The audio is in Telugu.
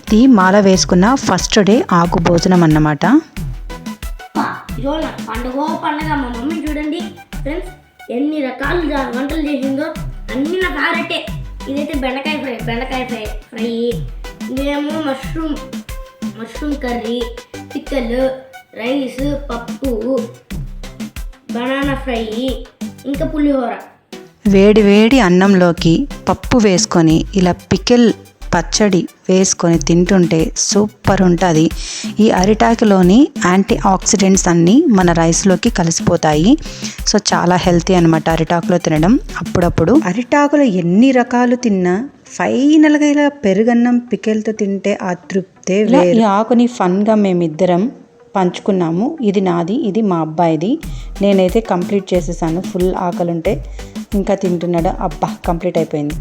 ఇది మాల వేసుకున్న ఫస్ట్ డే ఆకు భోజనం అన్నమాట. ఈరోజు పండుగ మా మమ్మీ చూడండి ఫ్రెండ్స్ ఎన్ని రకాలు వంటలు చేసిందో అన్ని నా ఫేవరెటే. ఇదైతే బెండకాయ ఫ్రై, ఇదేమో మష్రూమ్ కర్రీ, పిక్కలు, రైస్, పప్పు, బనానా ఫ్రై, ఇంకా పులిహోర. వేడి వేడి అన్నంలోకి పప్పు వేసుకొని ఇలా పికిల్ పచ్చడి వేసుకొని తింటుంటే సూపర్ ఉంటుంది. ఈ అరిటాకులోని యాంటీ ఆక్సిడెంట్స్ అన్నీ మన రైస్లోకి కలిసిపోతాయి. సో చాలా హెల్తీ అనమాట అరిటాకులో తినడం. అప్పుడప్పుడు అరిటాకులో ఎన్ని రకాలు తిన్నా ఫైనల్గా ఇలా పెరుగన్నం పికిల్తో తింటే ఆ తృప్తే వేరు. ఈ ఆకుని ఫన్గా మేమిద్దరం పంచుకున్నాము. ఇది నాది, ఇది మా అబ్బాయిది. నేనైతే కంప్లీట్ చేసేసాను. ఫుల్ ఆకలి ఉంటే ఇంకా తింటున్నాడు. అబ్బా కంప్లీట్ అయిపోయింది.